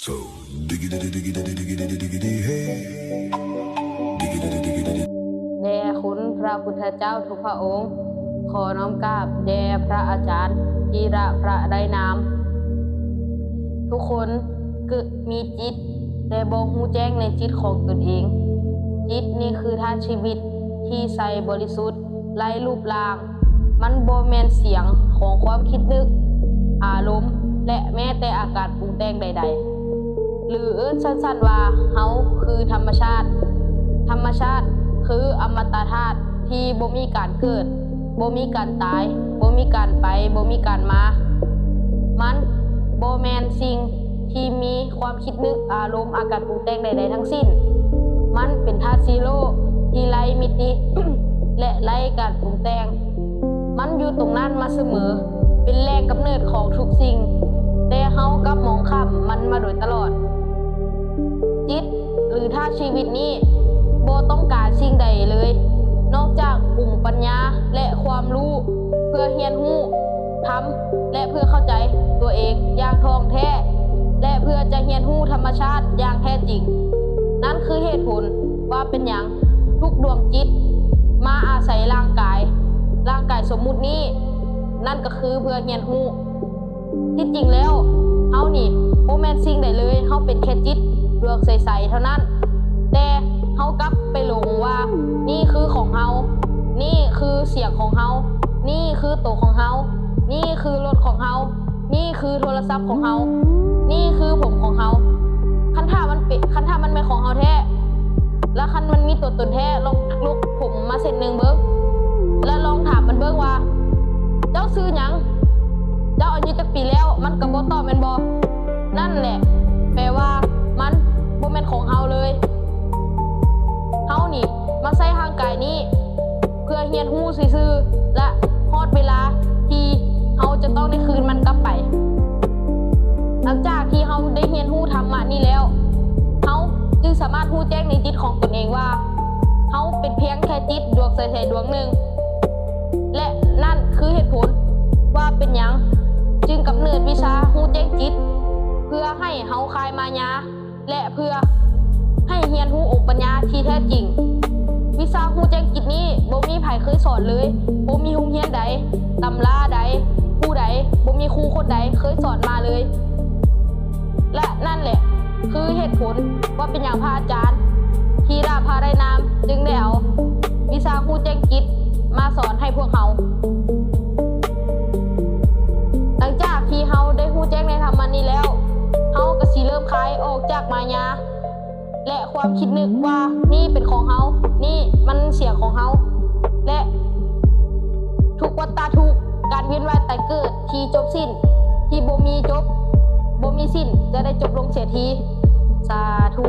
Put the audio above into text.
So diggity diggity diggity diggity hey diggity diggity แด่คุณพระพุทธเจ้าทุกพระองค์ ขอน้อมกราบแด่พระอาจารย์ธีระพระไดนามทุกคนมีจิตแต่บ่ฮู้แจ้งในจิตของตนเองจิตนี่คือธาตุชีวิตที่ใสบริสุทธิ์ไร้รูปร่างมันบ่แม่นเสียงของความคิดนึกอารมณ์และแม้แต่อาการปรุงแต่งใดๆหรือเอิ้นสั้นๆว่าเฮาคือธรรมชาติธรรมชาติคืออมตะธาตุที่บ่มีการเกิดบ่มีการตายบ่มีการไปบ่มีการมามันบ่แม่นสิ่งที่มีความคิดนึกอารมณ์อาการปรุงแต่งใดๆทั้งสิ้นมันเป็นธาตุซีโร่ที่ไร้มิติ และไร้การปรุงแต่งมันอยู่ตรงนั้นมาเสมอเป็นแรงกำเนิดของทุกสิ่งแต่เฮากลับมองข้ามมันมาโดยตลอดจิตหรือธาตุชีวิตนี้บ่ต้องการสิ่งใดเลยนอกจากองค์ปัญญาและความรู้เพื่อเรียนรู้ทำและเพื่อเข้าใจตัวเองอย่างท่องแท้และเพื่อจะเรียนรู้ธรรมชาติอย่างแท้จริงนั่นคือเหตุผลว่าเป็นหยังทุกดวงจิตมาอาศัยร่างกายสมมุตินี้นั่นก็คือเพื่อเรียนรู้ที่จริงแล้วเฮานี่บ่แม่นสิ่งใดเลยเฮาเป็นแค่จิตดวงใสๆเท่านั้นแต่เฮากลับไปหลงว่านี่คือของเฮานี่คือเสียงของเฮานี่คือตัวของเฮานี่คือรถของเฮานี่คือโทรศัพท์ของเฮานี่คือผมของเฮาคันถ้ามันไม่ของเฮาแท้แล้วคันมันมีตัวตนแท้ลองลุกผมมาเส้นนึงเบิ่งแล้วลองถามมันเบิ่งว่าเจ้าซื้อหยังเจ้าอายุจักปีแล้วมันก็บ่ตอบแม่นบ่นั่นแหละแปลว่ามันบ่แม่นของเฮาเลยเฮานี่มาใช้ร่างกายนี้เพื่อเรียนรู้ซื่อๆและฮอดเวลาที่เฮาจะต้องได้คืนมันกลับไปหลังจากที่เฮาได้เรียนรู้ธรรมะนี้แล้วเฮาจึงสามารถรู้แจ้งในจิตของตนเองว่าเฮาเป็นเพียงแค่จิตดวงใสๆดวงหนึ่งและนั่นคือเหตุผลว่าเป็นหยังจึงกำเนิดวิชารู้แจ้งจิตเพื่อให้เฮาคลายมายาและเพื่อให้เรียนรู้องค์ปัญญาที่แท้จริงวิชารู้แจ้งจิตนี้บ่มีไผเคยสอนเลยบ่มีโรงเรียนใดตำราใดผู้ใดบ่มีครูคนใดเคยสอนมาเลยและนั่นแหละคือเหตุผลว่าเป็นอย่างพระอาจารย์ธีระพระไดนามจึงได้เอาวิชารู้แจ้งจิตมาสอนให้พวกเขาหลังจากที่เฮาได้รู้แจ้งในธรรมะนี้แล้วเฮาก็สิเริ่มคลายออกจากมายาและความคิดนึกว่านี่เป็นของเฮานี่มันเสียงของเฮาและทุกวัฏฏะทุกการเวียนว่ายตายเกิดที่จบสิ้นที่บ่มีจบบ่มีสิ้นจะได้จบลงเสียทีสาธุ